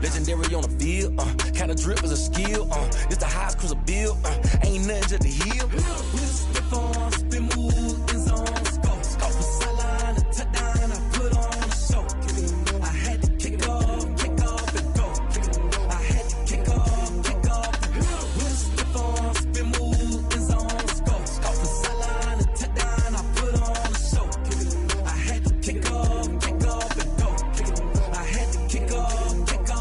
legendary on the field, kinda drip is a skill, this the highest cruiser bill, ain't nothing just to heal. We'll step on, spin move, in zone, scope from sideline to touchdown, I put on a show. I had to kick off and go. I had to kick off and go. We'll step on, spin move, in zone, scope from sideline to touchdown, I put on a show. I had to kick off and go. I had to kick off and go.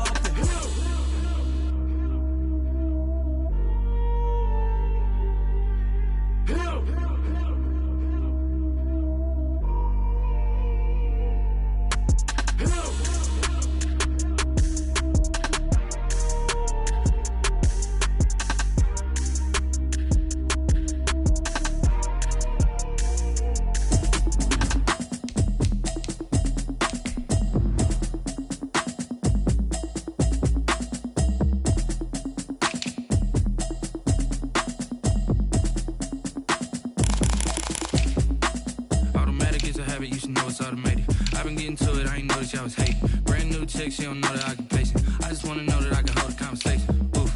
You should know it's automated. I've been getting to it, I ain't noticed y'all was hating. Brand new chick, she don't know that I can place it. I just wanna know that I can hold a conversation. Oof,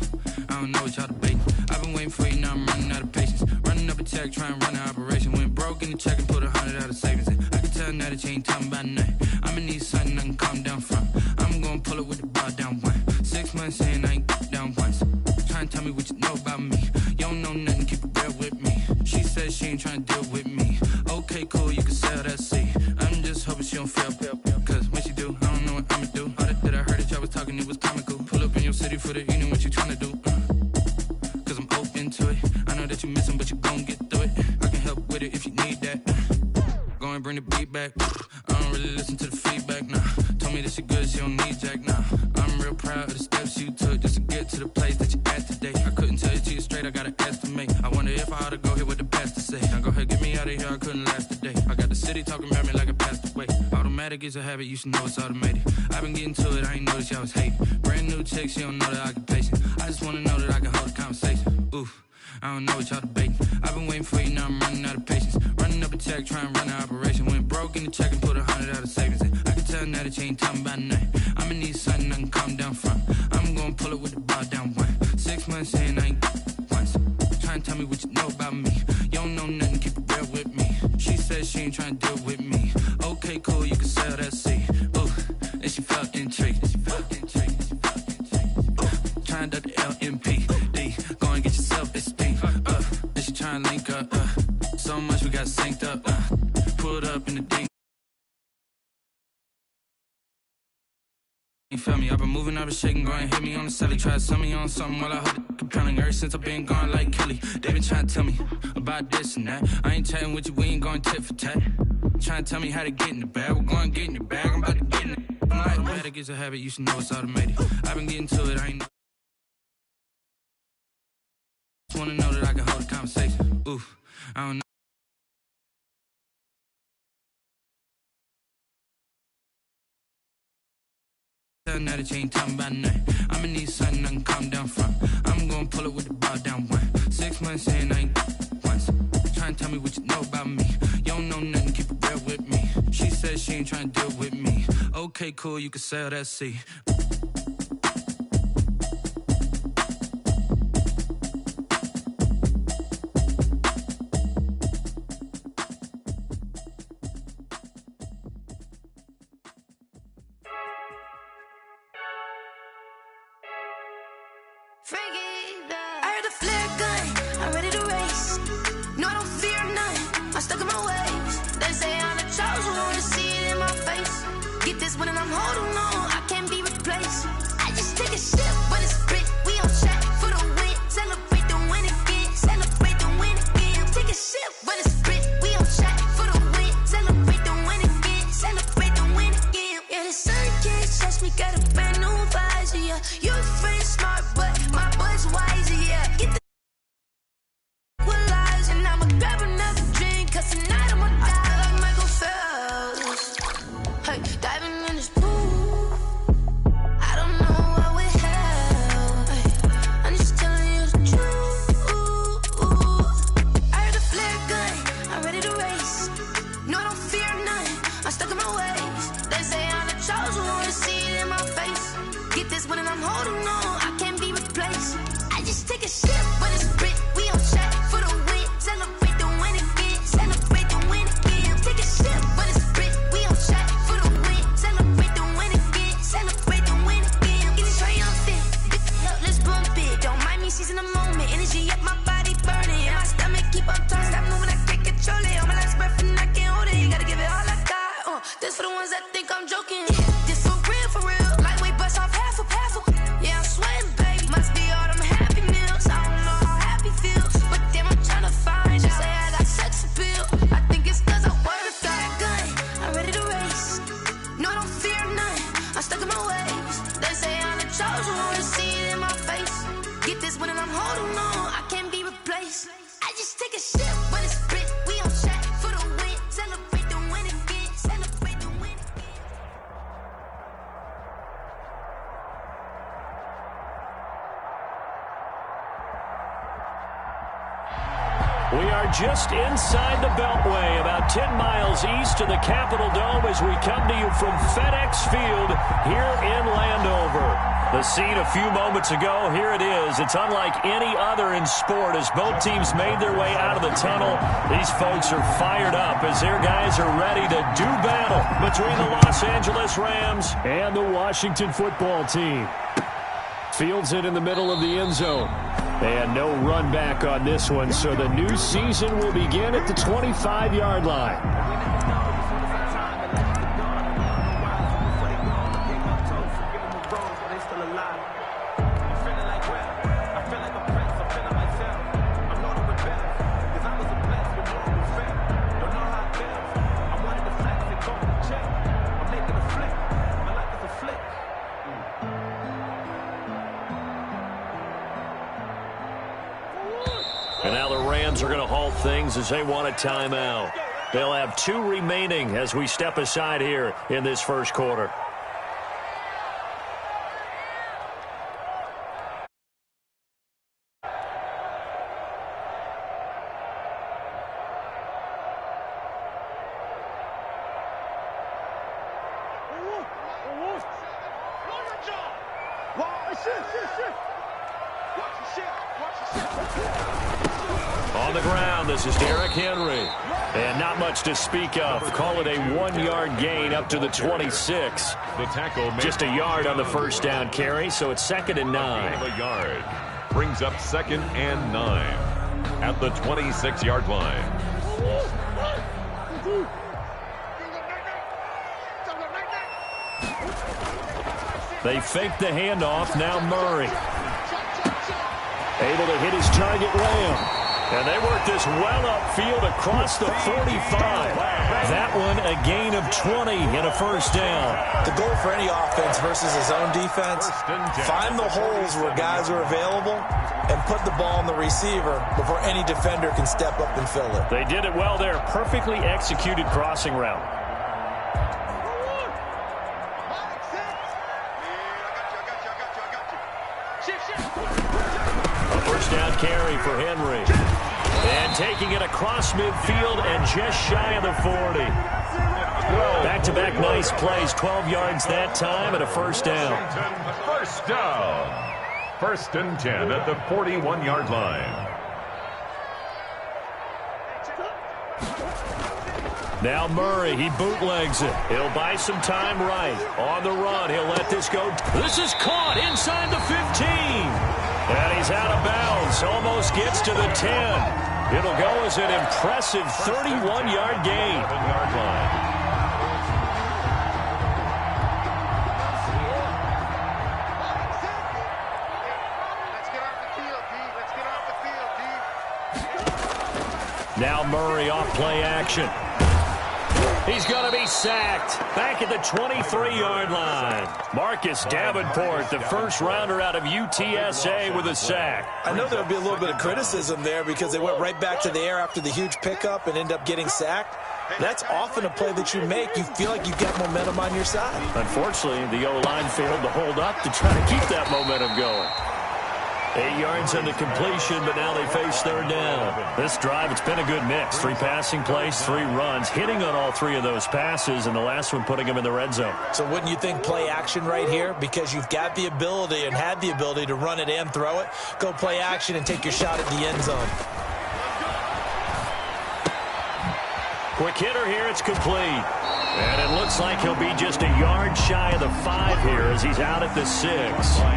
I don't know what y'all debating. I've been waiting for you, now I'm running out of patience. Running up a check, trying to run an operation. Went broke in the check and put 100 out of savings in. I can tell now that you ain't talking about nothing. I'ma need something I can calm down from. I'm gonna pull it with the bar down one. 6 months in, I ain't down once. Trying to tell me what you know about me. You don't know nothing, keep it real with me. She says she ain't trying to deal with me. Okay, cool, you can sell that seat. I'm just hoping she don't fail, cause when she do, I don't know what I'ma do. All that I heard that y'all was talking, it was comical. Pull up in your city for the evening, what you tryna do? Cause I'm open to it. I know that you missing, but you gon' get through it. I can help with it if you need that. Go and bring the beat back. I don't really listen to the feedback, nah. Told me that she good, she don't need jack, nah. I'm real proud of the steps you took just to get to the place that you at today. I couldn't tell you to you straight, I gotta estimate. I wonder if I ought to go here with the best to say. Now go ahead, get me out of here, I couldn't last a day. I got the city talking about me like I passed away. Automatic is a habit, you should know it's automated. I've been getting to it, I ain't noticed y'all was hating. Brand new chick, she don't know that I can patient. I just wanna know that I can hold a conversation. Oof, I don't know what y'all debating. I've been waiting for you, now I'm running out of patience. Running up a check, trying to run an operation. Went broke in the check and put 100 out of savings in. I can tell now that you ain't talking about nothing. I'ma need something I can calm down from. I'm gonna pull it with the bar down one. 6 months in, I ain't once. Trying to tell me what you know about me. You don't know nothing, keep it real with me. She says she ain't trying to deal with me. Okay, cool, you can sell that seat. Ooh, and she felt intrigued. Trying to duck the LMPD. Go and get yourself esteem. And she trying to link up. So much we got synced up. Pulled up in the D. You feel me? I've been moving, I've been shaking, go and hit me on the celly. Try to sell me on something while I hold it compelling. Ever since I've been gone like Kelly, they been trying to tell me about this and that. I ain't chatting with you, we ain't going tit for tat. Trying to tell me how to get in the bag, we're going to get in the bag, I'm about to get in it. I'm like, automatic is a habit, you should know it's automated. I've been getting to it, I ain't just wanna know that I can hold a conversation. Oof, I don't know. Now that you ain't talking about nothing. I'ma need something I can calm down from. I'm gonna pull it with the bar down one. 6 months in, I ain't once. Trying to tell me what you know about me. You don't know nothing, keep it real with me. She says she ain't trying to deal with me. Okay, cool, you can sell that seat. I heard the flare gun, I'm ready to race. No, I don't fear none, I'm stuck in my ways. They say I'm the chosen one, to see it in my face. Get this one and I'm holding on, I can't be replaced. I just take a sip when it's split, we on track for the win. Celebrate the win again, celebrate the win again. Take a sip when it's split, we on track for the win. Celebrate the win again, celebrate the win again. Yeah, the sun can't touch me, got a brand new visor, yeah. Your friend's smart, but my boy's wiser, yeah. Get the equalize and I'ma grab another drink, cause tonight I'ma die like Michael. in my ways. They say I'm the chosen one, see it in my face. Get this one and I'm holding on, I can't be replaced. I just take a sip when it's split. We on track for the win. Celebrate the win again. Celebrate the win again. We are just inside the Beltway, about 10 miles east of the Capitol Dome as we come to you from FedEx Field here in Landover. The scene a few moments ago, here it is. It's unlike any other in sport as both teams made their way out of the tunnel. These folks are fired up as their guys are ready to do battle between the Los Angeles Rams and the Washington football team. Fields it in the middle of the end zone. And no run back on this one, so the new season will begin at the 25-yard line. And now the Rams are going to halt things as they want a timeout. They'll have 2 remaining as we step aside here in this first quarter. On the ground, this is Derrick Henry. And not much to speak of. Call it a 1-yard gain up to the 26. The tackle just a yard on the first down carry, so it's 2nd and 9. A yard brings up 2nd and 9 at the 26-yard line. They fake the handoff. Now Murray. Able to hit his target, Lamb. And they work this well upfield across the 45. That one a gain of 20 and a first down. The goal for any offense versus his own defense, find the holes where guys are available and put the ball on the receiver before any defender can step up and fill it. They did it well there. Perfectly executed crossing route. A first down carry for Henry. And taking it across midfield and just shy of the 40. Back-to-back nice plays, 12 yards that time and a first down. First down. 1st and 10 at the 41-yard line. Now Murray, he bootlegs it. He'll buy some time right. On the run, he'll let this go. This is caught inside the 15. And he's out of bounds. Almost gets to the 10. It'll go as an impressive 31-yard gain. Now Murray off play action. He's going to be sacked back at the 23-yard line. Marcus Davenport, the first rounder out of UTSA with a sack. I know there'll be a little bit of criticism there because they went right back to the air after the huge pickup and end up getting sacked. That's often a play that you make. You feel like you've got momentum on your side. Unfortunately, the O-line failed to hold up to try to keep that momentum going. 8 yards on the completion, but now they face 3rd down. This drive, it's been a good mix. 3 passing plays, 3 runs, hitting on all 3 of those passes, and the last one putting them in the red zone. So wouldn't you think play action right here? Because you've got the ability and had the ability to run it and throw it. Go play action and take your shot at the end zone. Quick hitter here, it's complete. And it looks like he'll be just a yard shy of the 5 here as he's out at the 6.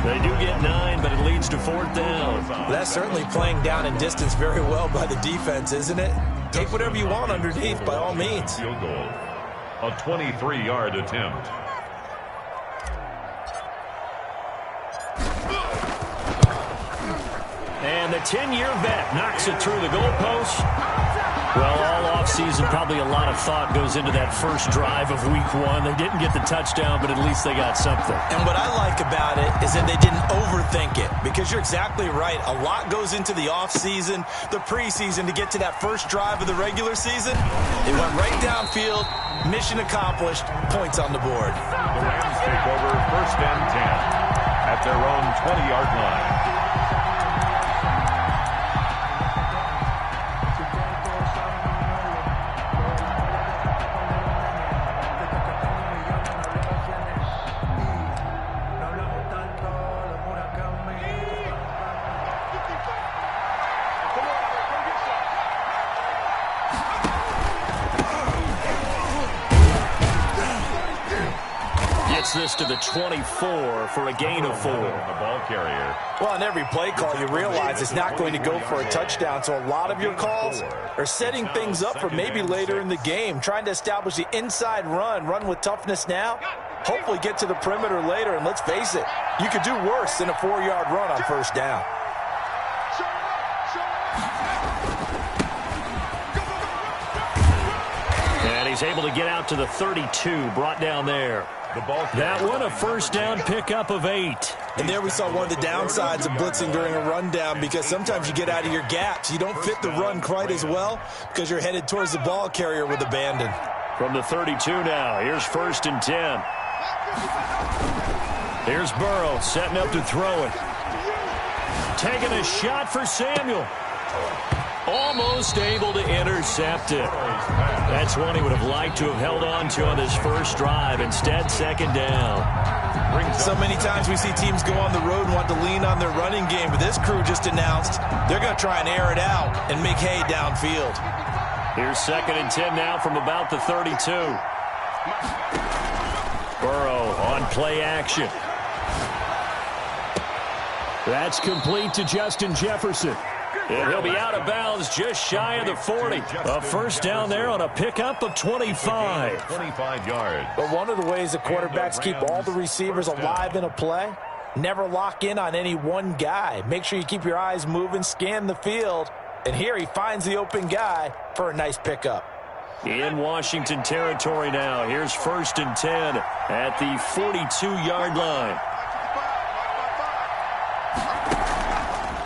They do get 9, but it leads to 4th down. That's certainly playing down in distance very well by the defense, isn't it? Take whatever you want underneath, by all means. Field goal. A 23-yard attempt. And the 10-year vet knocks it through the goalpost. Well, all offseason, probably a lot of thought goes into that first drive of week one. They didn't get the touchdown, but at least they got something. And what I like about it is that they didn't overthink it, because you're exactly right. A lot goes into the offseason, the preseason, to get to that first drive of the regular season. They went right downfield, mission accomplished, points on the board. The Rams take over 1st and 10 at their own 20-yard line. This to the 24 for a gain of 4. The ball carrier. Well, on every play call, you realize it's not going to go for a touchdown, so a lot of your calls are setting things up for maybe later in the game, trying to establish the inside run with toughness now, hopefully get to the perimeter later, and let's face it, you could do worse than a 4-yard run on 1st down. And he's able to get out to the 32, brought down there. That one, a 1st down pickup of 8. And there we saw one of the downsides of blitzing during a rundown, because sometimes you get out of your gaps. You don't fit the run quite as well because you're headed towards the ball carrier with abandon. From the 32 now, here's 1st and 10. Here's Burrow setting up to throw it. Taking a shot for Samuel. Almost able to intercept it. That's one he would have liked to have held on to on this first drive. Instead, 2nd down. So many times we see teams go on the road and want to lean on their running game, but this crew just announced they're going to try and air it out and make hay downfield. Here's 2nd and 10 now from about the 32. Burrow on play action. That's complete to Justin Jefferson. And he'll be out of bounds just shy of the 40. A 1st down there on a pickup of 25. 25 yards. But one of the ways the quarterbacks keep all the receivers alive in a play, never lock in on any one guy. Make sure you keep your eyes moving, scan the field. And here he finds the open guy for a nice pickup. In Washington territory now. Here's 1st and 10 at the 42-yard line.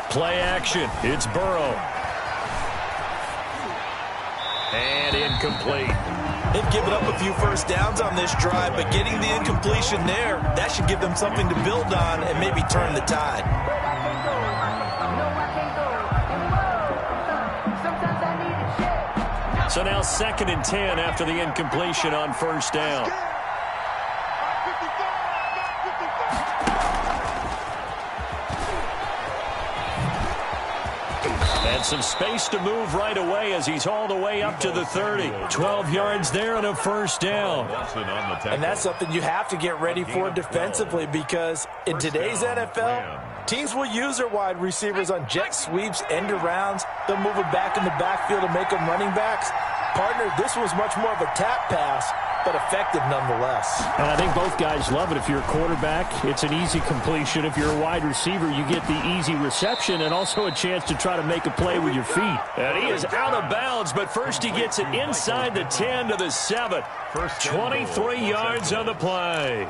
Play action. It's Burrow. And incomplete. They've given up a few 1st downs on this drive, but getting the incompletion there, that should give them something to build on and maybe turn the tide. So now 2nd and 10 after the incompletion on 1st down. And some space to move right away as he's all the way up to the 30. 12 yards there and a 1st down. And that's something you have to get ready for defensively, because in today's NFL, teams will use their wide receivers on jet sweeps, end arounds. They'll move them back in the backfield to make them running backs. Partner, this was much more of a tap pass, but effective nonetheless. And I think both guys love it. If you're a quarterback, it's an easy completion. If you're a wide receiver, you get the easy reception and also a chance to try to make a play with your feet. And he is out of bounds, but first he gets it inside the 10 to the 7. 23 yards on the play.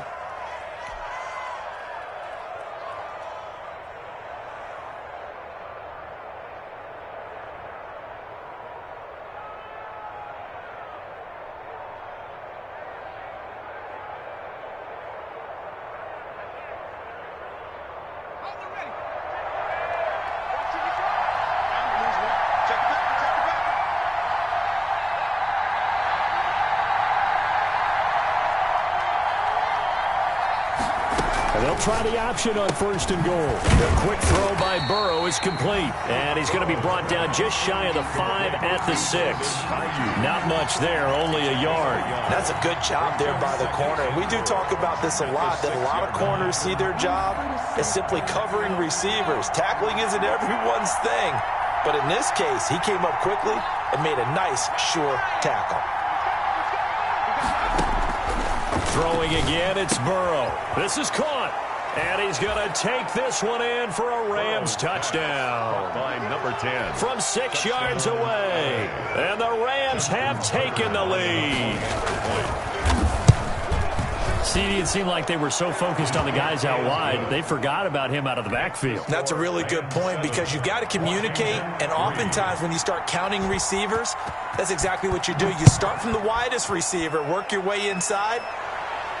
They'll try the option on 1st and goal. The quick throw by Burrow is complete. And he's going to be brought down just shy of the 5 at the 6. Not much there, only a yard. That's a good job there by the corner. We do talk about this a lot, that a lot of corners see their job as simply covering receivers. Tackling isn't everyone's thing. But in this case, he came up quickly and made a nice, sure tackle. Throwing again, it's Burrow. This is caught. And he's going to take this one in for a Rams touchdown. By number 10. From 6 yards away. And the Rams have taken the lead. CD, it seemed like they were so focused on the guys out wide, they forgot about him out of the backfield. That's a really good point because you've got to communicate, and oftentimes when you start counting receivers, that's exactly what you do. You start from the widest receiver, work your way inside.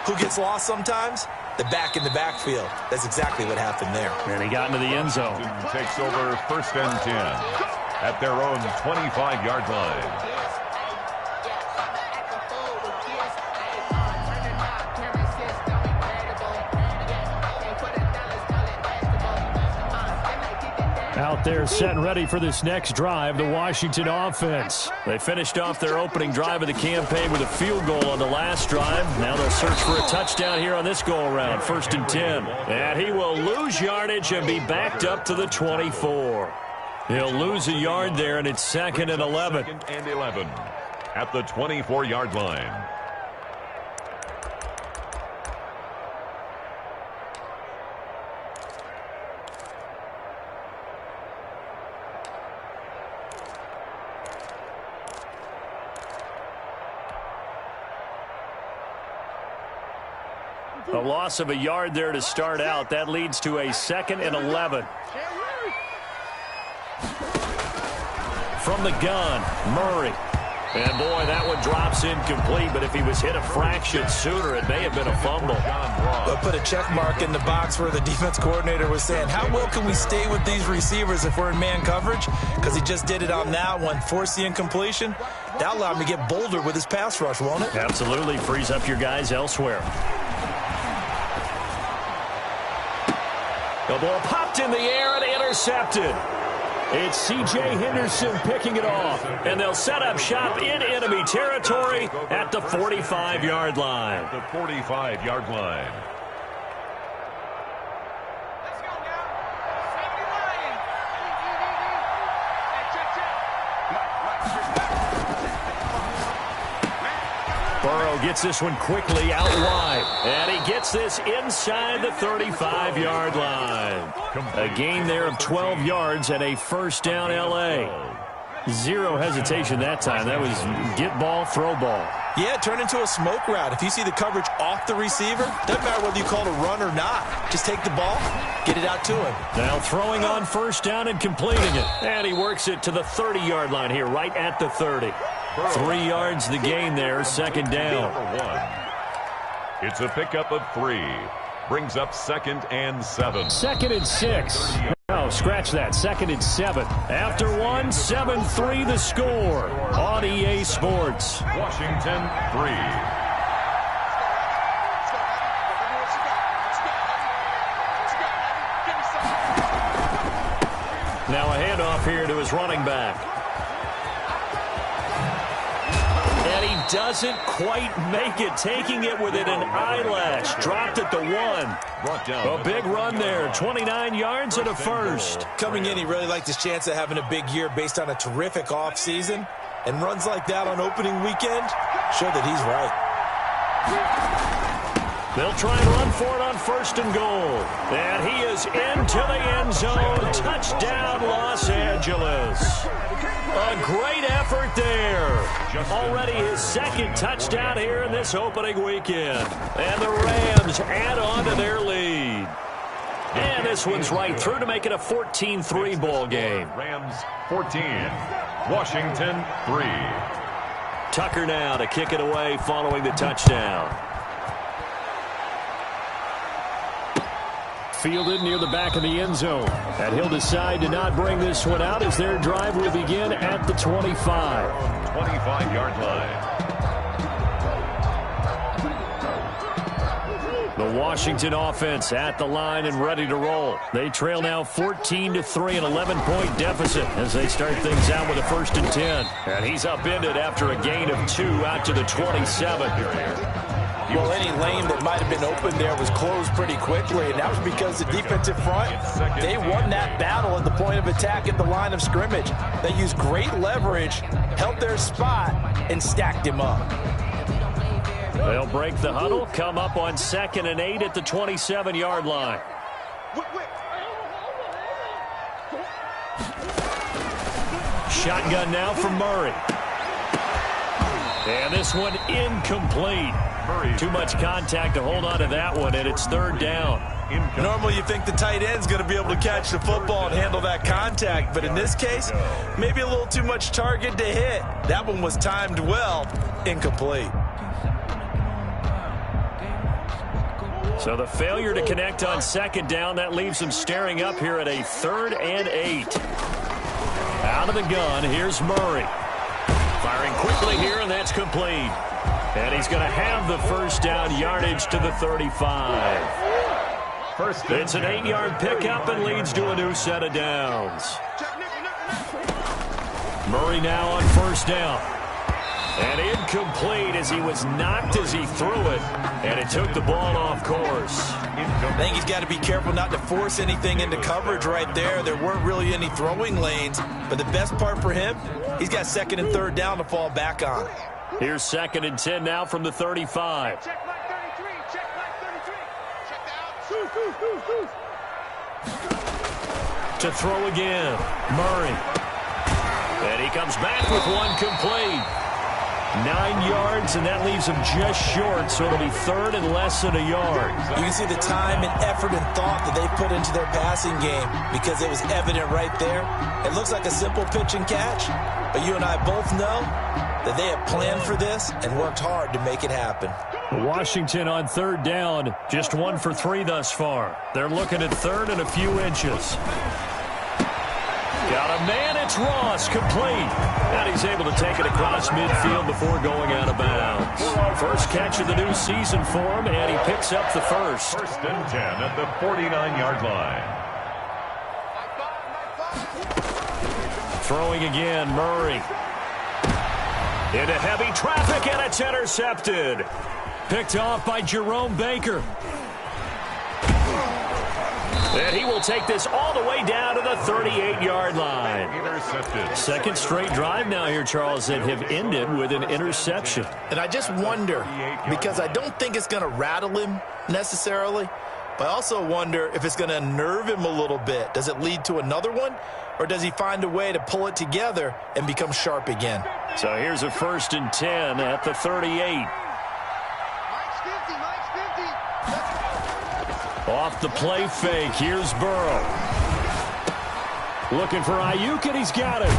Who gets lost sometimes? The back in the backfield. That's exactly what happened there. And he got into the end zone. Takes over 1st and 10 at their own 25-yard line. Out there set and ready for this next drive, the Washington offense. They finished off their opening drive of the campaign with a field goal on the last drive. Now they'll search for a touchdown here on this go-around, 1st and 10. And he will lose yardage and be backed up to the 24. He'll lose a yard there, and it's 2nd and 11. 2nd and 11 at the 24-yard line. A loss of a yard there to start out. That leads to a 2nd and 11. From the gun, Murray. And, boy, that one drops incomplete, but if he was hit a fraction sooner, it may have been a fumble. But put a check mark in the box where the defense coordinator was saying, how well can we stay with these receivers if we're in man coverage? Because he just did it on that one, forced the incompletion. That allowed him to get bolder with his pass rush, won't it? Absolutely. Frees up your guys elsewhere. The ball popped in the air and intercepted. It's C.J. Henderson picking it off. And they'll set up shop in enemy territory at the 45-yard line. The 45-yard line. Burrow gets this one quickly out wide. And he gets this inside the 35-yard line. A gain there of 12 yards and a 1st down L.A. Zero hesitation that time. That was get ball, throw ball. Yeah, turn into a smoke route. If you see the coverage off the receiver, doesn't matter whether you call it a run or not. Just take the ball, get it out to him. Now throwing on 1st down and completing it. And he works it to the 30-yard line here, right at the 30. 3 yards the gain there, 2nd down. It's a pickup of 3. Brings up 2nd and 7. 2nd and 6. Oh, scratch that. 2nd and 7. After 1, 7-3 the score on EA Sports. Washington 3. Now a handoff here to his running back. And he doesn't quite make it, taking it within an eyelash. Dropped at the 1. A big run there, 29 yards and a 1st. Coming in, he really liked his chance of having a big year based on a terrific offseason. And runs like that on opening weekend show that he's right. They'll try and run for it on 1st and goal. And he is into the end zone. Touchdown, Los Angeles. A great effort there. Already his 2nd touchdown here in this opening weekend. And the Rams add on to their lead. And this one's right through to make it a 14-3 ball game. Rams 14. Washington 3. Tucker now to kick it away following the touchdown. Fielded near the back of the end zone. And he'll decide to not bring this one out as their drive will begin at the 25. 25-yard line. The Washington offense at the line and ready to roll. They trail now 14-3, an 11-point deficit as they start things out with a 1st and 10. And he's upended after a gain of 2 out to the 27. Well, any lane that might have been open there was closed pretty quickly, and that was because the defensive front, they won that battle at the point of attack at the line of scrimmage. They used great leverage, held their spot, and stacked him up. They'll break the huddle, come up on 2nd and 8 at the 27-yard line. Shotgun now from Murray. And this one incomplete. Too much contact to hold on to that one, and it's 3rd down. Normally you think the tight end's going to be able to catch the football and handle that contact, but in this case, maybe a little too much target to hit. That one was timed well, incomplete. So the failure to connect on 2nd down, that leaves them staring up here at a 3rd and 8. Out of the gun, here's Murray. Firing quickly here, and that's complete. And he's going to have the 1st down yardage to the 35. It's an 8-yard pickup and leads to a new set of downs. Murray now on 1st down. And incomplete as he was knocked as he threw it. And it took the ball off course. I think he's got to be careful not to force anything into coverage right there. There weren't really any throwing lanes. But the best part for him, he's got 2nd and 3rd down to fall back on. Here's 2nd and 10 now from the 35. Check back 33. Check back 33. Check out. To throw again, Murray. And he comes back with one complete. 9 yards, and that leaves him just short, so it'll be 3rd and less than a yard. You can see the time and effort and thought that they put into their passing game because it was evident right there. It looks like a simple pitch and catch, but you and I both know that they have planned for this and worked hard to make it happen. Washington on 3rd down, just 1 for 3 thus far. They're looking at 3rd and a few inches. Got a man, it's Ross, complete. And he's able to take it across midfield before going out of bounds. First catch of the new season for him, and he picks up the 1st. 1st and 10 at the 49-yard line. Throwing again, Murray. Into heavy traffic, and it's intercepted. Picked off by Jerome Baker. And he will take this all the way down to the 38-yard line. Intercepted. Second straight drive now here, Charles, that have ended with an interception. And I just wonder, because I don't think it's going to rattle him necessarily, but I also wonder if it's going to unnerve him a little bit. Does it lead to another one, or does he find a way to pull it together and become sharp again? So here's a 1st and 10 at the 38. Off the play fake, here's Burrow. Looking for Ayuk, and he's got it.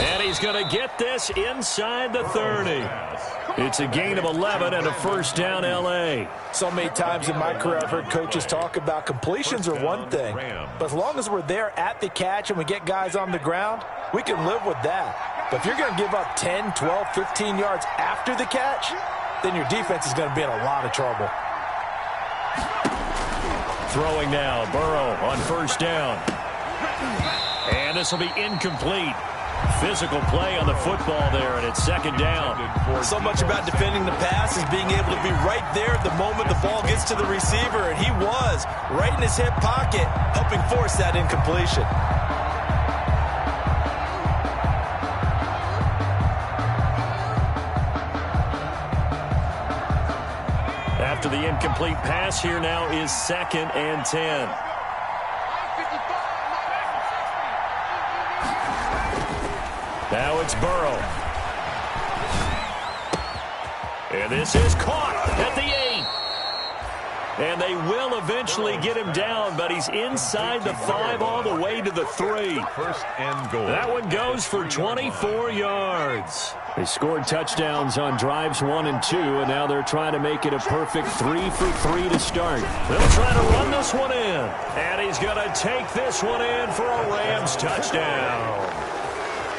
And he's going to get this inside the 30. It's a gain of 11 and a 1st down, L.A. So many times in my career I've heard coaches talk about completions are one thing, but as long as we're there at the catch and we get guys on the ground, we can live with that. But if you're going to give up 10, 12, 15 yards after the catch, then your defense is going to be in a lot of trouble. Throwing now, Burrow on 1st down. And this will be incomplete. Physical play on the football there, and it's 2nd down. So much about defending the pass is being able to be right there at the moment the ball gets to the receiver, and he was right in his hip pocket, helping force that incompletion. After the incomplete pass, here now is 2nd and 10. Now it's Burrow. And this is caught at the 8. And they will eventually get him down, but he's inside the 5 all the way to the 3. 1st and goal. That one goes for 24 yards. They scored touchdowns on drives 1 and 2, and now they're trying to make it a perfect 3 for 3 to start. They'll try to run this one in, and he's going to take this one in for a Rams touchdown.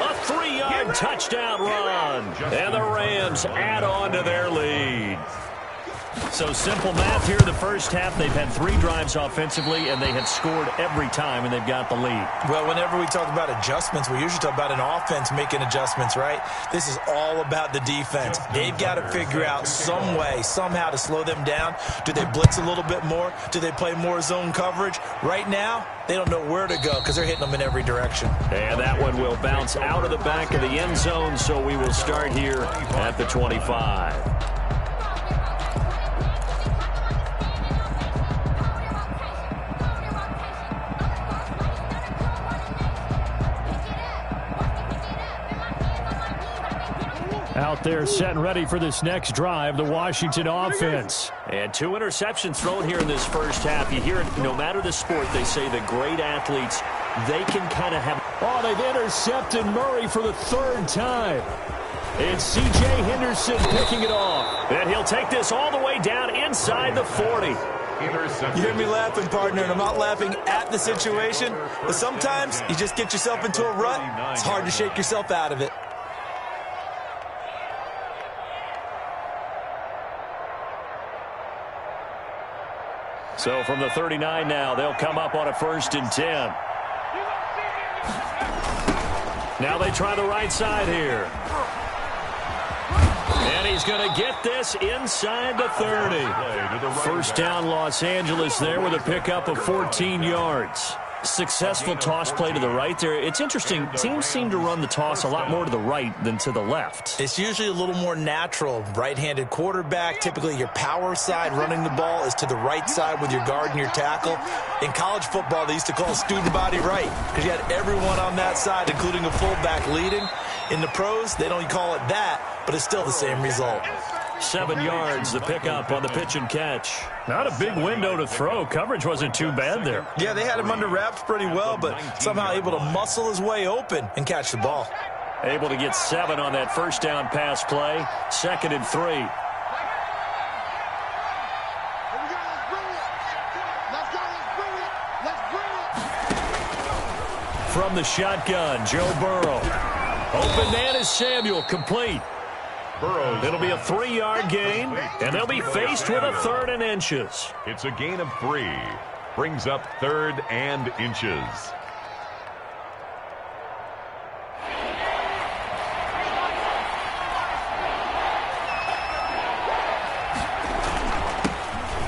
A 3-yard touchdown run, and the Rams add on to their lead. So simple math here in the first half. They've had 3 drives offensively, and they have scored every time, and they've got the lead. Well, whenever we talk about adjustments, we usually talk about an offense making adjustments, right? This is all about the defense. They've got to figure out some way, somehow to slow them down. Do they blitz a little bit more? Do they play more zone coverage? Right now, they don't know where to go because they're hitting them in every direction. And that one will bounce out of the back of the end zone, so we will start here at the 25. Out there set and ready for this next drive, the Washington offense. And 2 interceptions thrown here in this first half. You hear it, no matter the sport, they say the great athletes, they can kind of have... Oh, they've intercepted Murray for the 3rd time. It's C.J. Henderson picking it off. And he'll take this all the way down inside the 40. You hear me laughing, partner, and I'm not laughing at the situation, but sometimes you just get yourself into a rut. It's hard to shake yourself out of it. So from the 39 now, they'll come up on a 1st and 10. Now they try the right side here. And he's going to get this inside the 30. 1st down, Los Angeles there with a pickup of 14 yards. Successful toss play to the right there. It's interesting. Teams seem to run the toss a lot more to the right than to the left. It's usually a little more natural. Right-handed quarterback, typically your power side running the ball is to the right side with your guard and your tackle. In college football, they used to call student body right because you had everyone on that side, including a fullback leading. In the pros, they don't call it that, but it's still the same result. 7 yards, the pickup on the pitch and catch. Not a big window to throw. Coverage wasn't too bad there. Yeah, they had him under wraps pretty well, but somehow able to muscle his way open and catch the ball. Able to get 7 on that 1st down pass play. 2nd and 3. From the shotgun, Joe Burrow. Open man is Samuel, complete. It'll be a 3-yard gain, and they'll be faced with a 3rd and inches. It's a gain of 3. Brings up 3rd and inches.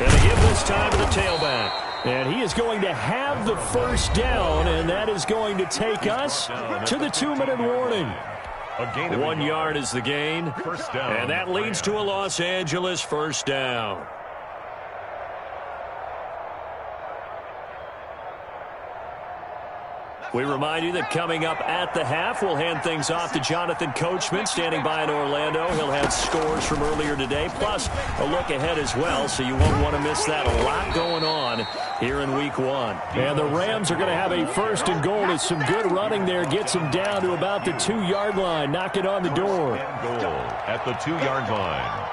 And they give this time to the tailback. And he is going to have the 1st down, and that is going to take us to the 2-minute warning. 1 yard is the gain, and that leads to a Los Angeles 1st down. We remind you that coming up at the half, we'll hand things off to Jonathan Coachman, standing by in Orlando. He'll have scores from earlier today, plus a look ahead as well, so you won't want to miss that. A lot going on here in Week 1. And the Rams are going to have a 1st and goal. It's some good running there. Gets them down to about the 2-yard line. Knock it on the door. Goal at the 2-yard line.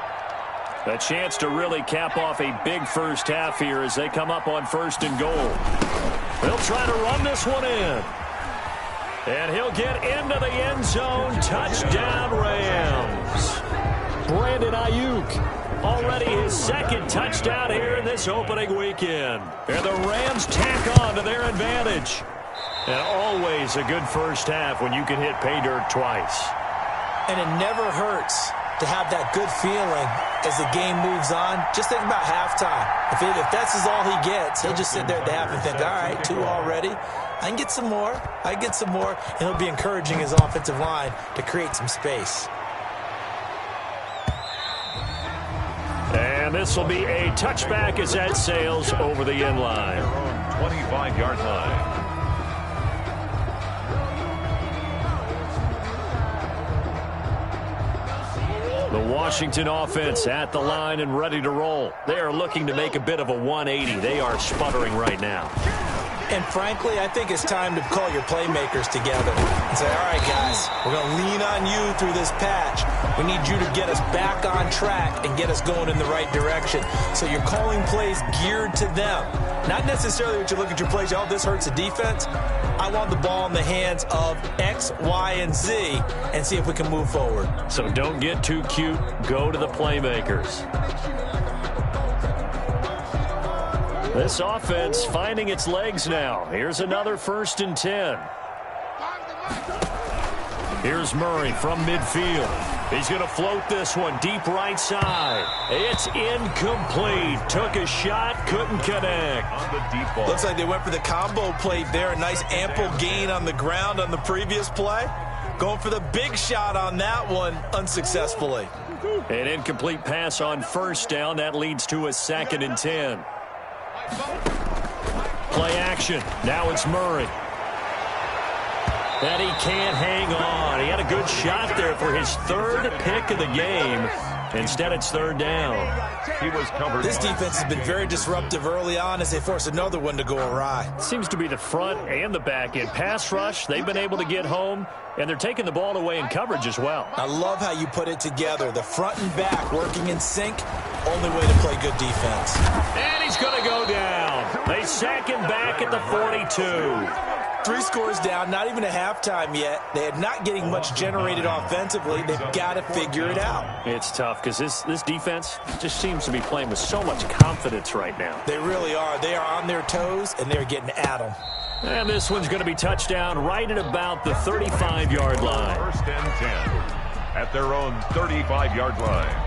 A chance to really cap off a big first half here as they come up on 1st and goal. They'll try to run this one in. And he'll get into the end zone. Touchdown, Rams. Brandon Ayuk. Already his 2nd touchdown here in this opening weekend. And the Rams tack on to their advantage. And always a good first half when you can hit pay dirt twice. And it never hurts to have that good feeling as the game moves on. Just think about halftime. If that's all he gets, he'll just sit there at the half and think, all right, 2 already. I can get some more. I can get some more. And he'll be encouraging his offensive line to create some space. And this will be a touchback as that sails over the end line. 25-yard line. The Washington offense at the line and ready to roll. They are looking to make a bit of a 180. They are sputtering right now. And frankly, I think it's time to call your playmakers together and say, all right, guys, we're going to lean on you through this patch. We need you to get us back on track and get us going in the right direction. So you're calling plays geared to them. Not necessarily what you look at your plays, oh, this hurts the defense. I want the ball in the hands of X, Y, and Z and see if we can move forward. So don't get too cute. Go to the playmakers. This offense finding its legs now. Here's another 1st and 10. Here's Murray from midfield. He's going to float this one deep right side. It's incomplete. Took a shot, couldn't connect. On the deep ball. Looks like they went for the combo play there. A nice ample gain on the ground on the previous play. Going for the big shot on that one unsuccessfully. An incomplete pass on 1st down. That leads to a 2nd and 10. Play action. Now it's Murray. And he can't hang on. He had a good shot there for his third pick of the game. Instead, it's third down. He was covered. This defense has been very disruptive early on as they force another one to go awry. Seems to be the front and the back end. Pass rush, they've been able to get home, and they're taking the ball away in coverage as well. I love how you put it together. The front and back working in sync. Only way to play good defense. And he's going to go down. They sack him back at the 42. 3 scores down, not even a halftime yet. They are not getting much generated offensively. They've got to figure it out. It's tough because this defense just seems to be playing with so much confidence right now. They really are. They are on their toes, and they're getting at them. And this one's going to be touchdown right at about the 35-yard line. First and 10 at their own 35-yard line.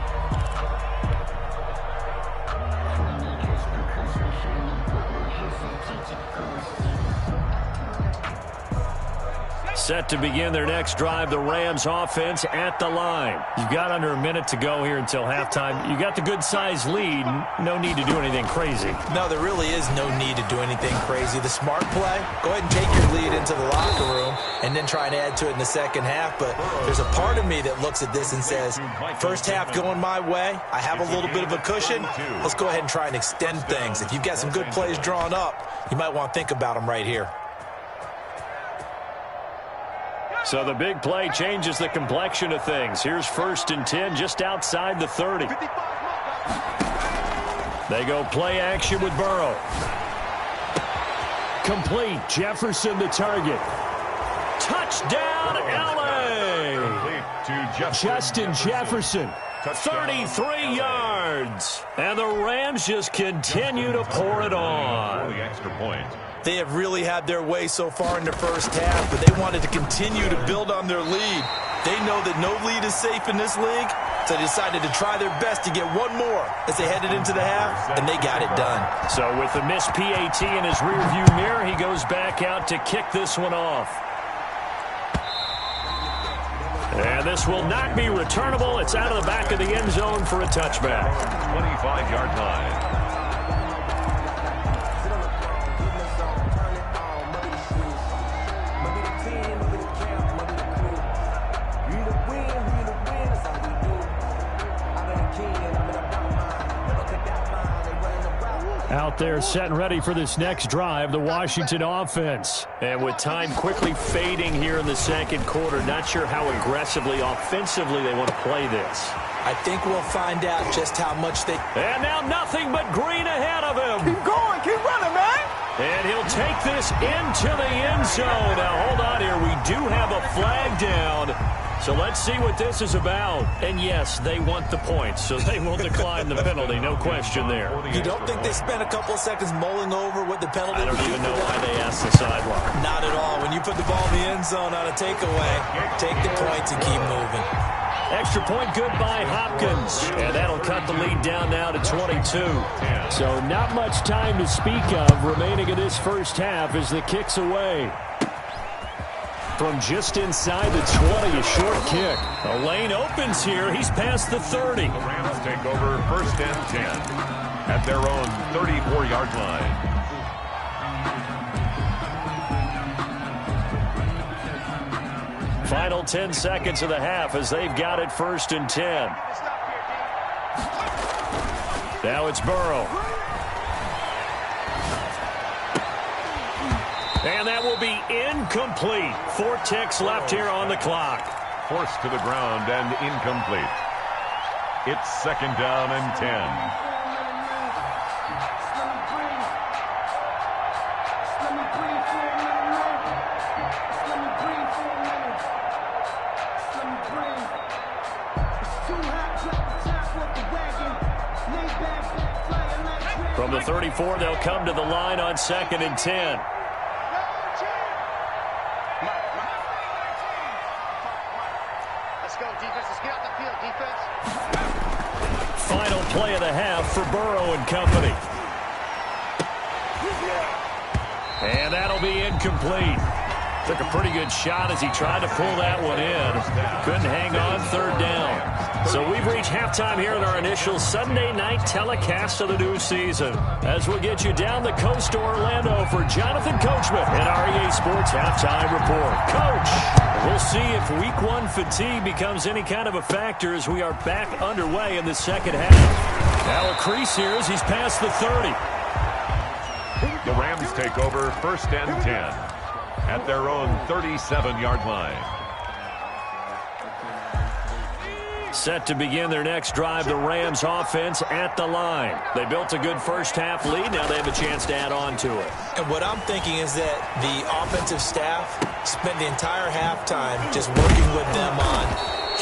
Set to begin their next drive, the Rams offense at the line. You've got under a minute to go here until halftime. You got the good-sized lead. No need to do anything crazy. No, there really is no need to do anything crazy. The smart play, go ahead and take your lead into the locker room and then try and add to it in the second half. But there's a part of me that looks at this and says, first half going my way, I have a little bit of a cushion. Let's go ahead and try and extend things. If you've got some good plays drawn up, you might want to think about them right here. So the big play changes the complexion of things. Here's first and 10 just outside the 30. They go play action with Burrow. Complete. Jefferson the target. Touchdown, L.A. Justin Jefferson. 33 yards. And the Rams just continue to pour it on. The extra point. They have really had their way so far in the first half, but they wanted to continue to build on their lead. They know that no lead is safe in this league, so they decided to try their best to get one more as they headed into the half, and they got it done. So with the missed PAT in his rearview mirror, he goes back out to kick this one off. And this will not be returnable. It's out of the back of the end zone for a touchback. 25-yard line. Out there set and ready for this next drive, the Washington offense. And with time quickly fading here in the second quarter, not sure how aggressively, offensively they want to play this. I think we'll find out just how much they... And now nothing but green ahead of him. Keep going, keep running, man. And he'll take this into the end zone. Now, hold on here. We do have a flag down. So let's see what this is about. And, yes, they want the points, so they will decline the penalty. No question there. You don't think they spent a couple of seconds mulling over what the penalty I don't would even do know for why them? they asked the sideline. Not at all. When you put the ball in the end zone on a takeaway, take the points and keep moving. Extra point good by Hopkins. And that'll cut the lead down now to 22. So not much time to speak of remaining in this first half as the kick's away. From just inside the 20, a short kick. A lane opens here. He's past the 30. The Rams take over first and 10 at their own 34-yard line. Final 10 seconds of the half as they've got it first and 10. Now it's Burrow. And that will be incomplete. 4 ticks left here on the clock. Forced to the ground and incomplete. It's second down and 10. From the 34, they'll come to the line on second and 10. Final play of the half for Burrow and company. And that'll be incomplete. Took a pretty good shot as he tried to pull that one in. Couldn't hang on, third down. So we've reached halftime here in our initial Sunday night telecast of the new season. As we'll get you down the coast to Orlando for Jonathan Coachman in our EA Sports Halftime Report. Coach, we'll see if Week 1 fatigue becomes any kind of a factor as we are back underway in the second half. Now a crease here as he's past the 30. The Rams take over 1st and 10 at their own 37-yard line. Set to begin their next drive, the Rams offense at the line. They built a good first half lead. Now they have a chance to add on to it. And what I'm thinking is that the offensive staff spent the entire halftime just working with them on,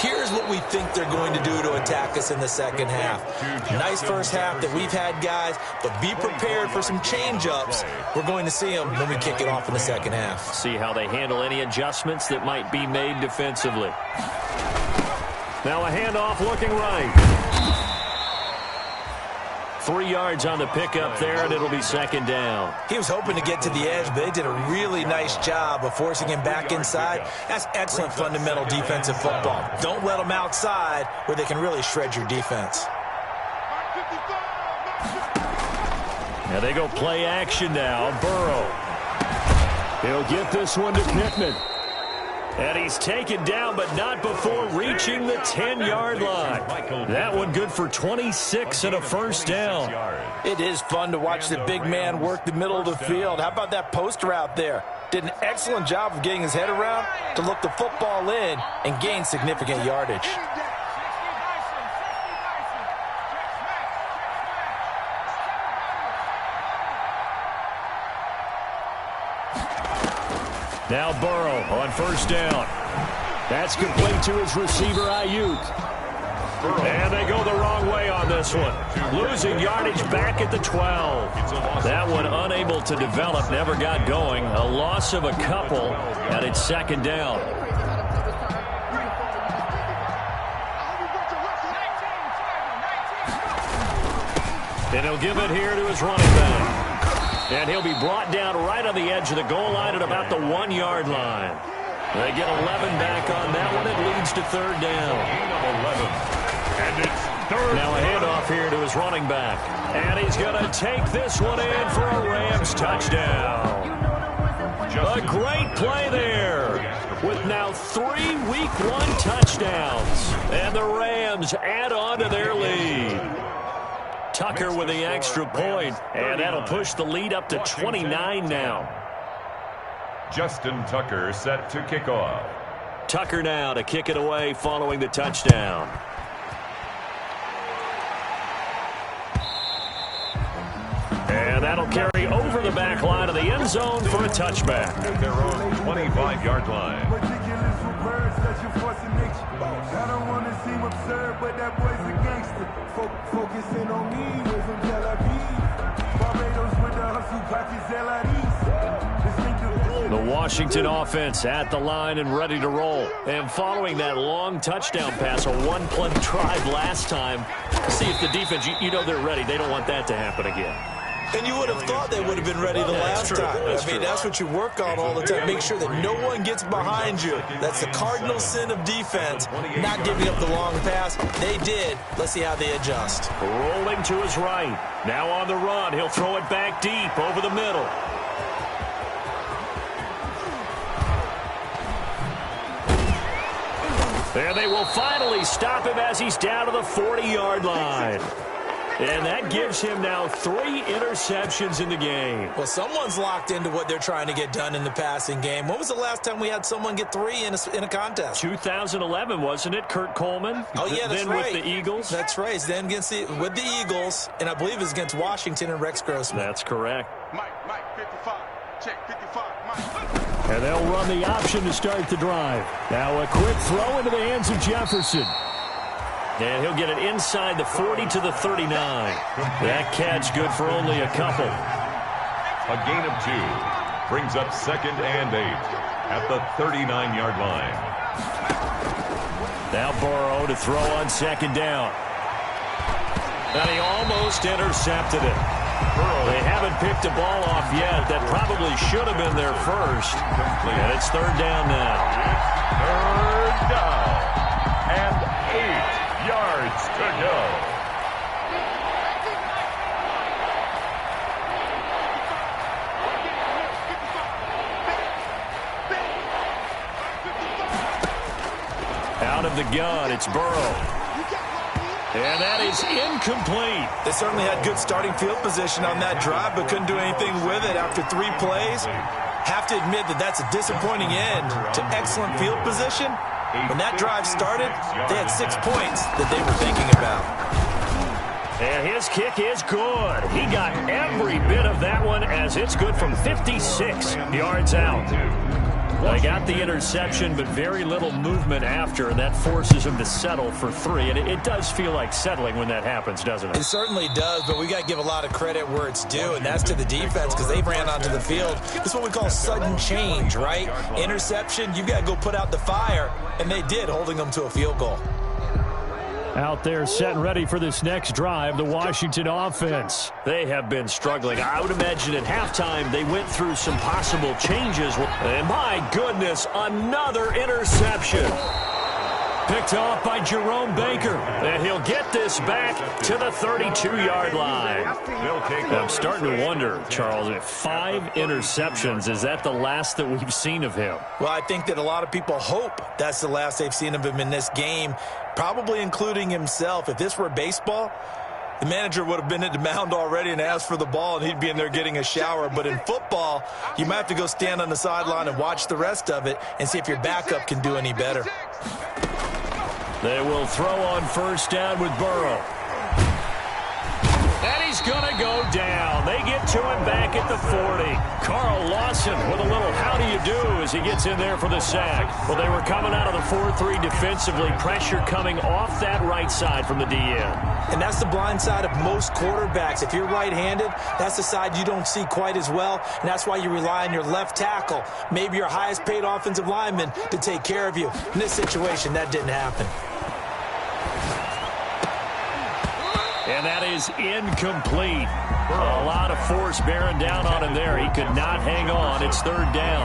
here's what we think they're going to do to attack us in the second half. Nice first half that we've had, guys, but be prepared for some change-ups. We're going to see them when we kick it off in the second half. See how they handle any adjustments that might be made defensively. Now a handoff looking right. 3 yards on the pickup there, and it'll be second down. He was hoping to get to the edge, but they did a really nice job of forcing him back inside. That's excellent fundamental defensive football. Don't let them outside where they can really shred your defense. Now they go play action now. Burrow. He'll get this one to Pittman. And he's taken down, but not before reaching the 10-yard line. That one good for 26 and a first down. It is fun to watch the big man work the middle of the field. How about that post route there? Did an excellent job of getting his head around to look the football in and gain significant yardage. Now Burrow on first down. That's complete to his receiver, Ayuk. And they go the wrong way on this one. Losing yardage back at the 12. That one unable to develop, never got going. A loss of a couple, and it's second down. And he'll give it here to his running back. And he'll be brought down right on the edge of the goal line at about the 1-yard line. They get 11 back on that one. It leads to third down. And it's third. Now a handoff here to his running back. And he's going to take this one in for a Rams touchdown. A great play there with now 3 Week 1 touchdowns. And the Rams add on to their lead. Tucker with the extra point, and that'll push the lead up to 29 now. Justin Tucker set to kick off. Tucker now to kick it away following the touchdown. And that'll carry over the back line of the end zone for a touchback. At their own 25-yard line. I don't want to seem absurd, but that boy's a gangster. Focusing on me with some Tel Aviv. Barbados with the hustle, pockets, the Washington offense at the line and ready to roll. And following that long touchdown pass, a one-play drive last time, see if the defense, you know they're ready. They don't want that to happen again. And you would have thought they would have been ready the last time. That's what you work on all the time. Make sure that no one gets behind you. That's the cardinal sin of defense, not giving up the long pass. They did. Let's see how they adjust. Rolling to his right. Now on the run. He'll throw it back deep over the middle. And they will finally stop him as he's down to the 40-yard line. And that gives him now 3 interceptions in the game. Well, someone's locked into what they're trying to get done in the passing game. When was the last time we had someone get 3 in a contest? 2011, wasn't it? Kurt Coleman? Oh, yeah, that's then right. With the Eagles? That's right. Then with the Eagles, and I believe it was against Washington and Rex Grossman. That's correct. Mike, 55. Check 55. Mike. And they'll run the option to start the drive. Now a quick throw into the hands of Jefferson. And he'll get it inside the 40 to the 39. That catch good for only a couple. A gain of 2 brings up 2nd and 8 at the 39-yard line. Now Burrow to throw on 2nd down. And he almost intercepted it. They haven't picked a ball off yet. That probably should have been their first. And it's 3rd down now. It's 3rd down and 8. yards to go. Out of the gun, it's Burrow. And that is incomplete. They certainly had good starting field position on that drive, but couldn't do anything with it after 3 plays. Have to admit that that's a disappointing end to excellent field position. When that drive started, they had 6 points that they were thinking about. And his kick is good. He got every bit of that one as it's good from 56 yards out. They got the interception, but very little movement after, and that forces him to settle for 3. And it does feel like settling when that happens, doesn't it? It certainly does, but we got to give a lot of credit where it's due, and that's to the defense because they ran onto the field. It's what we call sudden change, right? Interception, you got to go put out the fire, and they did, holding them to a field goal. Out there set and ready for this next drive, the Washington offense. They have been struggling. I would imagine at halftime they went through some possible changes. And my goodness, another interception. Picked off by Jerome Baker. And he'll get this back to the 32-yard line. I'm starting to wonder, Charles, if 5 interceptions, is that the last that we've seen of him? Well, I think that a lot of people hope that's the last they've seen of him in this game, probably including himself. If this were baseball, the manager would have been at the mound already and asked for the ball, and he'd be in there getting a shower. But in football, you might have to go stand on the sideline and watch the rest of it and see if your backup can do any better. They will throw on first down with Burrow. And he's going to go down. They get to him back at the 40. Carl Lawson with a little how do you do as he gets in there for the sack. Well, they were coming out of the 4-3 defensively. Pressure coming off that right side from the DN. And that's the blind side of most quarterbacks. If you're right-handed, that's the side you don't see quite as well, and that's why you rely on your left tackle, maybe your highest-paid offensive lineman, to take care of you. In this situation, that didn't happen. And that is incomplete. A lot of force bearing down on him there. He could not hang on. It's 3rd down.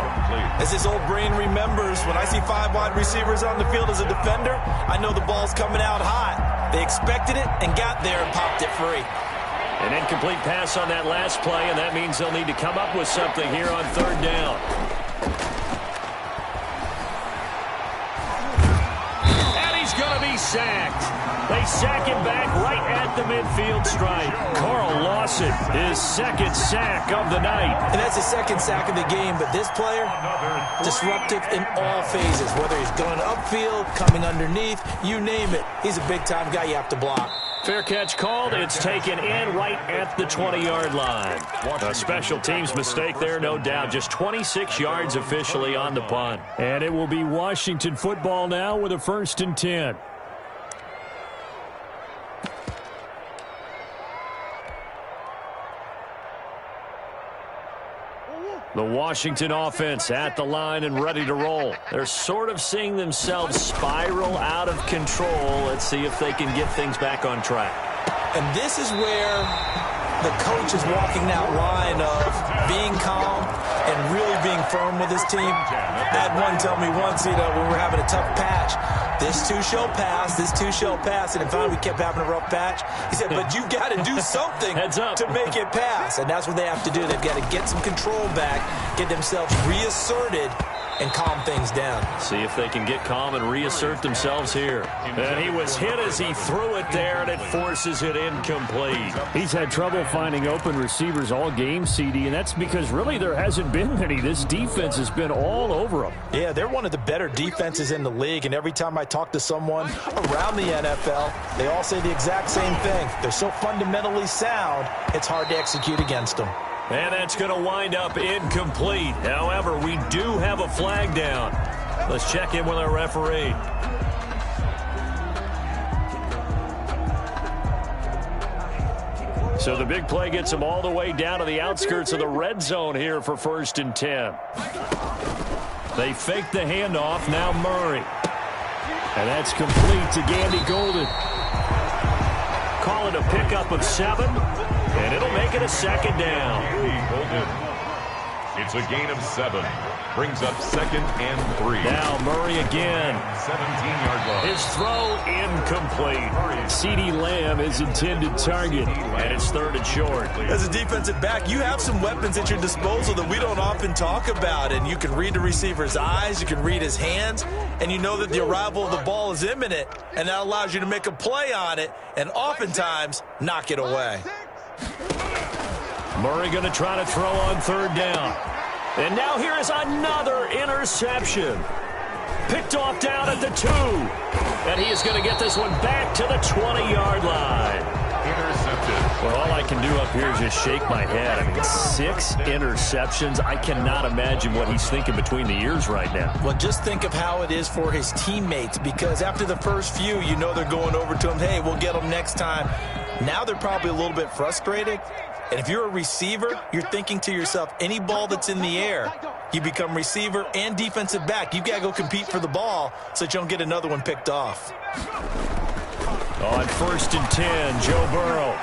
As his old brain remembers, when I see 5 wide receivers on the field as a defender, I know the ball's coming out hot. They expected it and got there and popped it free. An incomplete pass on that last play, and that means they'll need to come up with something here on 3rd down. And he's going to be sacked. They sack him back right at the midfield stripe. Carl Lawson, his 2nd sack of the night. And that's his 2nd sack of the game, but this player, disruptive in all phases. Whether he's going upfield, coming underneath, you name it. He's a big-time guy you have to block. Fair catch called. It's taken in right at the 20-yard line. A special teams mistake there, no doubt. Just 26 yards officially on the punt. And it will be Washington football now with a 1st and 10. The Washington offense at the line and ready to roll. They're sort of seeing themselves spiral out of control. Let's see if they can get things back on track. And this is where the coach is walking that line of being calm and really being firm with his team. I had one tell me once, when we're having a tough patch, this too shall pass, this too shall pass. And finally we kept having a rough patch. He said, but you got to do something to make it pass. And that's what they have to do. They've got to get some control back, get themselves reasserted, and calm things down. See if they can get calm and reassert themselves here. And he was hit as he threw it there, and it forces it incomplete. He's had trouble finding open receivers all game, CD, and that's because really there hasn't been many. This defense has been all over them. Yeah, they're one of the better defenses in the league, and every time I talk to someone around the NFL, they all say the exact same thing. They're so fundamentally sound, it's hard to execute against them. And that's going to wind up incomplete. However, we do have a flag down. Let's check in with our referee. So the big play gets them all the way down to the outskirts of the red zone here for 1st and 10. They fake the handoff. Now Murray. And that's complete to Gandy Golden. Call it a pickup of 7. And it'll make it a 2nd down. It's a gain of 7. Brings up 2nd and 3. Now Murray again. 17-yard line. His throw incomplete. CeeDee Lamb is intended target, and it's 3rd and short. As a defensive back, you have some weapons at your disposal that we don't often talk about, and you can read the receiver's eyes, you can read his hands, and you know that the arrival of the ball is imminent, and that allows you to make a play on it and oftentimes knock it away. Murray going to try to throw on 3rd down. And now here is another interception. Picked off down at the 2. And he is going to get this one back to the 20-yard line. Intercepted. Well, all I can do up here is just shake my head. I mean, 6 interceptions. I cannot imagine what he's thinking between the ears right now. Well, just think of how it is for his teammates, because after the first few, you know they're going over to him, hey, we'll get him next time. Now they're probably a little bit frustrated. And if you're a receiver, you're thinking to yourself, any ball that's in the air, you become receiver and defensive back. You've got to go compete for the ball so that you don't get another one picked off. On 1st and 10, Joe Burrow.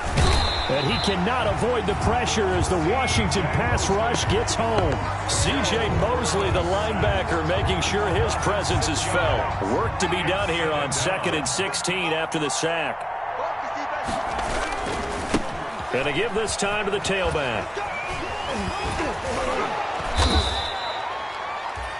And he cannot avoid the pressure as the Washington pass rush gets home. C.J. Mosley, the linebacker, making sure his presence is felt. Work to be done here on 2nd and 16 after the sack. And to give this time to the tailback.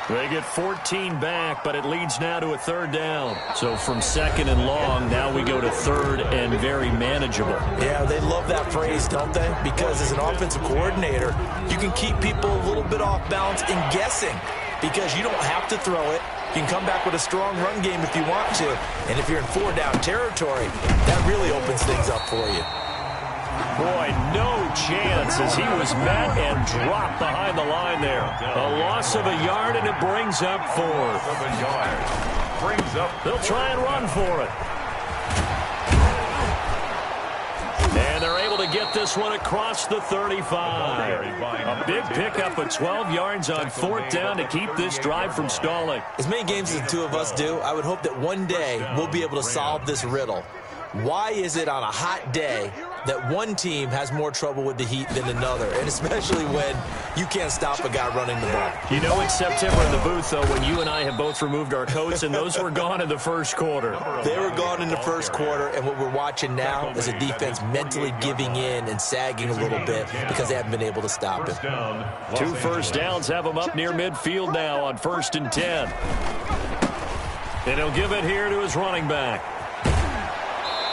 They get 14 back, but it leads now to a 3rd down. So from 2nd and long, now we go to 3rd and very manageable. Yeah, they love that phrase, don't they? Because as an offensive coordinator, you can keep people a little bit off balance and guessing, because you don't have to throw it. You can come back with a strong run game if you want to. And if you're in 4-down territory, that really opens things up for you. Boy, no chance as he was met and dropped behind the line there. A loss of a yard, and it brings up 4th. They'll try and run for it. And they're able to get this one across the 35. A big pickup of 12 yards on 4th down to keep this drive from stalling. As many games as the two of us do, I would hope that one day we'll be able to solve this riddle. Why is it on a hot day that one team has more trouble with the heat than another, and especially when you can't stop a guy running the ball? You know it's September in the booth, though, when you and I have both removed our coats, and those were gone in the 1st quarter. They were gone in the 1st quarter, and what we're watching now is a defense mentally giving in and sagging a little bit because they haven't been able to stop it. 2 1st downs have them up near midfield now on 1st and 10. And he'll give it here to his running back.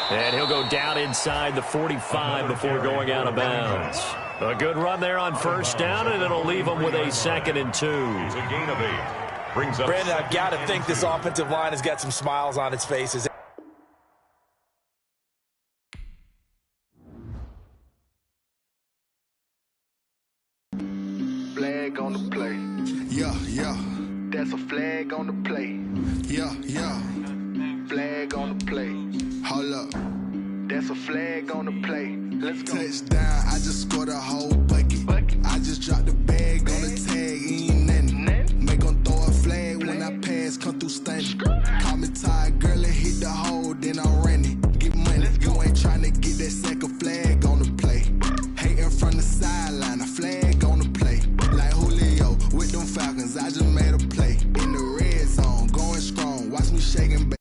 And he'll go down inside the 45 before going out of bounds. A good run there on 1st down, and it'll leave him with a 2nd and 2. It's a gain of 8. Brings up. Brandon, I've got to think this offensive line has got some smiles on its faces. Flag on the play. Yeah, yeah. That's a flag on the play. Yeah, yeah. Flag on the play. Hold up. That's a flag on the play. Let's go. Touchdown, I just scored a whole bucket. I just dropped the bag on the tag, ain't nothing. Make them throw a flag when I pass, come through stunning. Call me tired, girl, and hit the hole, then I'm running. Get money, you ain't trying to get that second flag on the play. Hating from the sideline, a flag on the play. Like Julio with them Falcons, I just made a play. In the red zone, going strong, watch me shaking, baby.